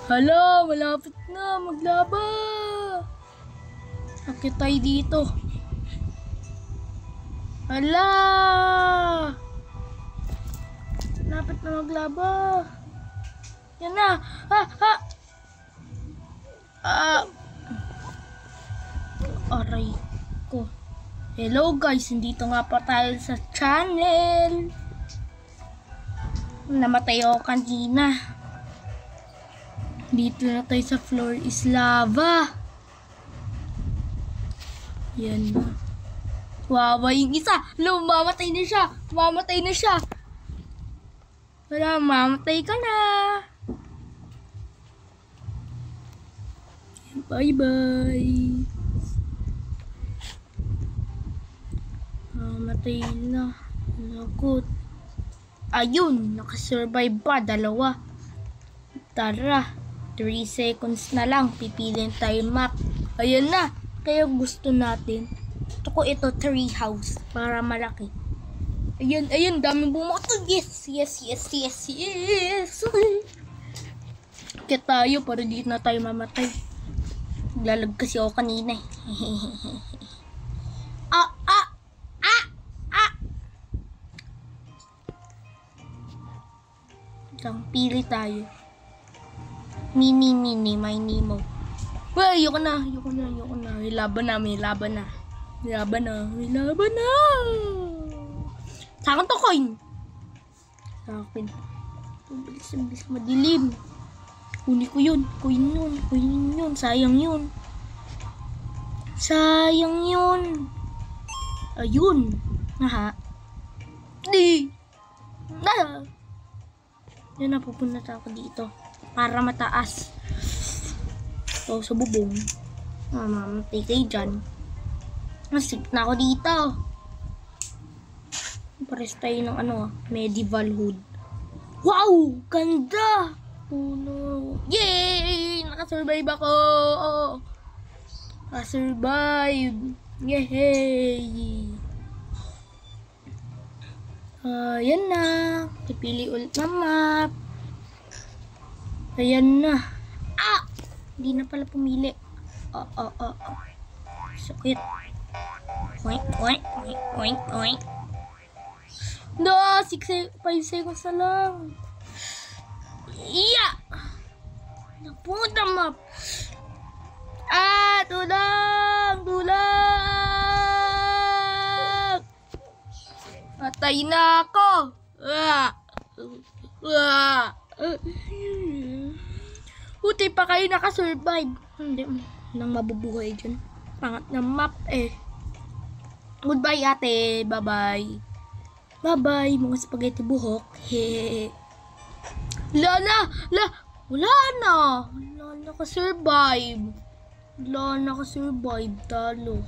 Hala, malapit na. Maglaba. Akit tayo dito. Hala. Malapit na maglaba. Yan na. Aray ko. Hello guys, nandito nga pa tayo sa channel. Namatay ako kanina. Dito na tayo sa floor is lava. Yan na. Wawa yung isa. Hello, mamatay na siya. Mamatay na siya. Wala, mamatay ka na. Bye-bye. Mamatay na. Nagot. Ayun, nakasurvive pa. Dalawa. Tara. 3 seconds na lang. Pipiliin tayo map. Ayun na. Kaya gusto natin. Gusto ko ito, tree house. Para malaki. Ayun, ayun. Daming bumoto. Yes, yes, yes, yes, yes. Kaya tayo, para dito na tayo mamatay. Lalag kasi ako kanina eh. Isang pili tayo. Mini, may Nemo. Well, ayoko na. May laban na. Sa akin to, coin. Sa akin. Bilis, madilim. Huli ko yun. Coin yun. Sayang yun. Ayun. Aha. Di. Na. Yan na, pupunta ako dito. Para mataas. So, sa bubong. Mamatay kayo dyan. Nasik na ako dito. Pares tayo ng medieval hood. Wow! Ganda! Oh no. Yay! Nakasurvive ako! Nakasurvive! Yay! Yan na. Pipili ulit ng map. Ayan na. Hindi na pala pumili. Sakit. Oink. No, 5 seconds na lang. Iya! Napunta map. Tulang! Patay na ako. Buti pa kayo nakasurvive. Hindi nang mabubuhay dyan. Pangat na map eh. Goodbye ate. Bye-bye. Bye-bye mga spaghetti buhok. Wala na. Nakasurvive. Talo.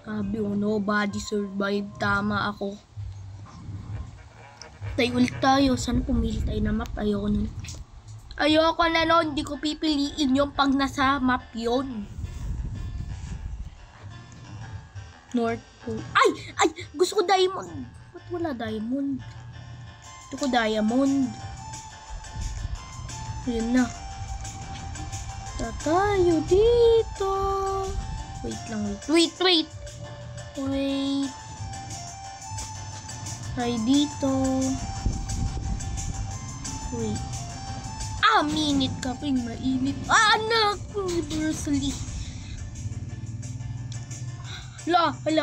Sabi ko, nobody survive. Tama ako. Tayo ulit tayo. Sana pumili tayo na map. Ayoko na nun. Hindi ko pipiliin yung pag nasa map yun. North Pole. Ay! Gusto ko diamond. Ba't wala diamond? Gusto ko diamond. Ayun na. Tayo dito. Wait lang. Wait. Try dito. Wait. Minute ka pa yung mainit. Anak! Universally. Lapit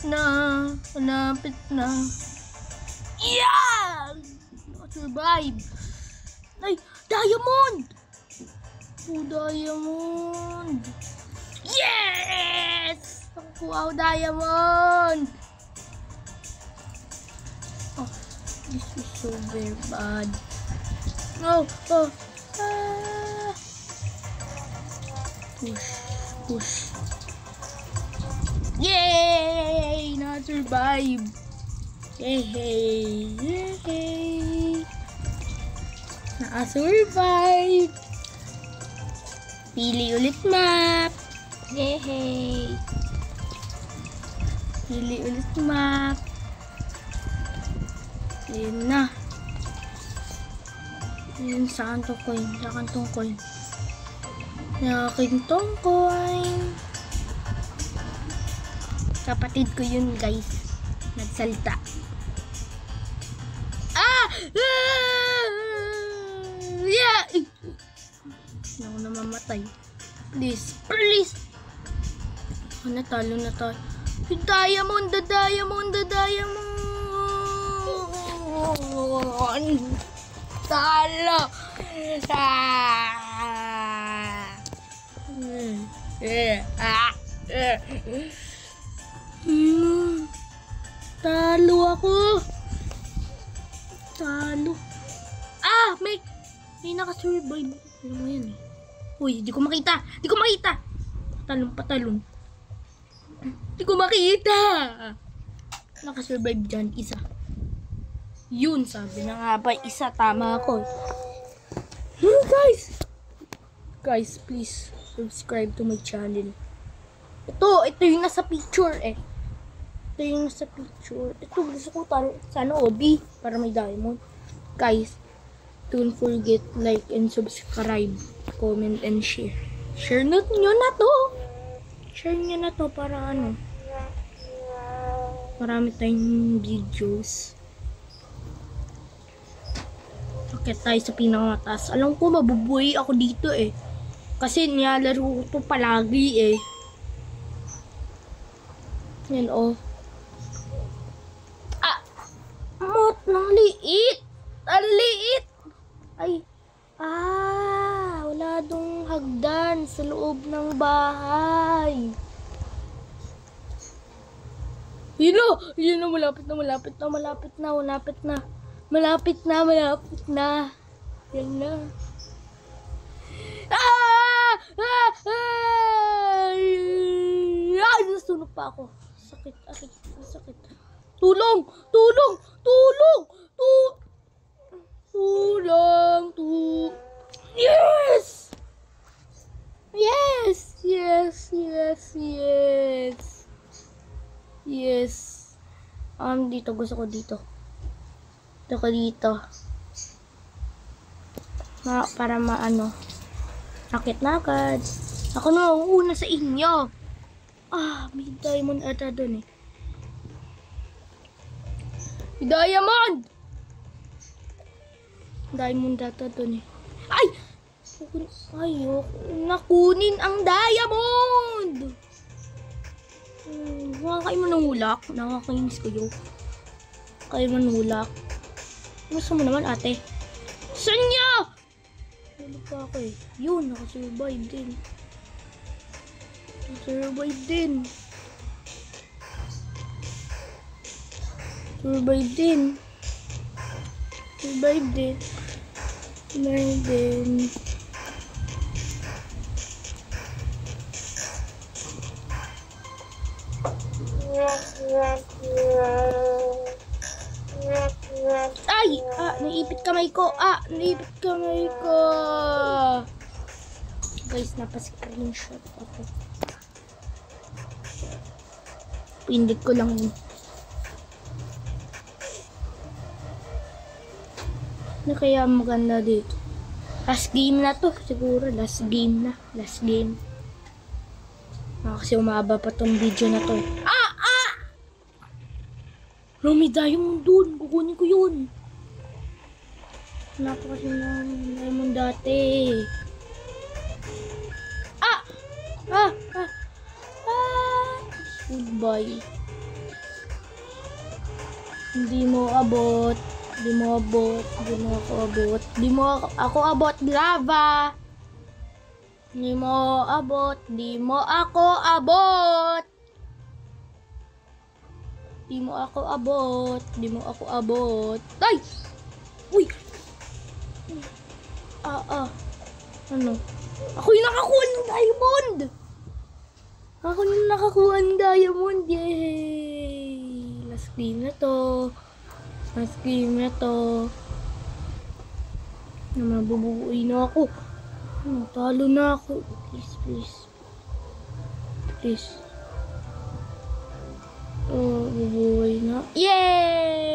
na. Yeah! Survive. Ay, diamond! Diamond. Yes! Nakuha ko diamond. This is so very bad. No. Push. Yay! Na-survive. Yay! Na-survive. Pili ulit map. Yay! Pili ulit map. Ayun na. Ayun, saan tong coin? Saan tong coin? Akin tong coin. Kapatid ko yun, guys. Nagsalita. Ah! Yeah! Hindi ako namamatay. Please. Please. Natalo na tayo. Diamond. Talo. Talo ako. Talo. May nakasurvive. Ano mo yan eh? Uy, di ko makita. Patalon. Di ko makita. Nakasurvive dyan, isa. Yun, sabi na nga ba, isa. Tama ako. Guys, please subscribe to my channel. Ito yung nasa picture eh. Ito, gusto ko sana OB para may diamond. Guys, don't forget like and subscribe, comment and share. Share nyo na to para marami tayong videos. Okay, tayo sa pinakamataas. Alam ko mabubuhay ako dito eh. Kasi nilalaro ko to palagi eh. Yan oh. Ang liit. Ay. Wala dong hagdan sa loob ng bahay. Yun o, malapit na. Yan na. Nasunog pa ako. Sakit. Tulong! Yes. Dito. Gusto ko dito. Para akit na agad. Ako na una sa inyo. May diamond ata dun eh. Diamond ata dun eh. Nakunin ang diamond. Kayo manulak. Nakakainis kayo. Kayo manulak. Gusto mo naman ate? Saan niya? Tulog pa ako eh. Yun, nakasurvive din. Survive din. Naipit kamay ko. Guys, napa-screenshot ako. Pindot ko lang yun. Kaya maganda dito. Last game na to. Siguro, last game. Kasi umaba pa tong video na to. May diamond dun. Kukunin ko yun. Wala pa kasi ng diamond dati. Goodbye. Hindi mo ako abot. Lava. Di mo ako abot. Ay! Uy! Ano? Ako yung nakakuha ng diamond! Yay! Last game na to. Mabubuhay na ako. Talo na ako. Please. Bubuhay na. Yay!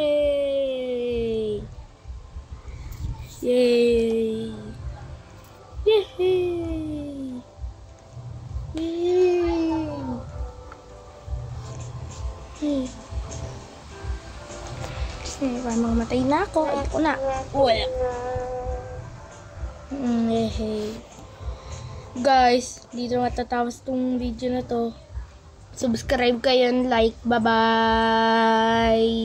Parang mamatay na ako. Ayoko na. Wala. Guys, dito matatapos tong video na to. Subscribe kayo and like. Bye-bye!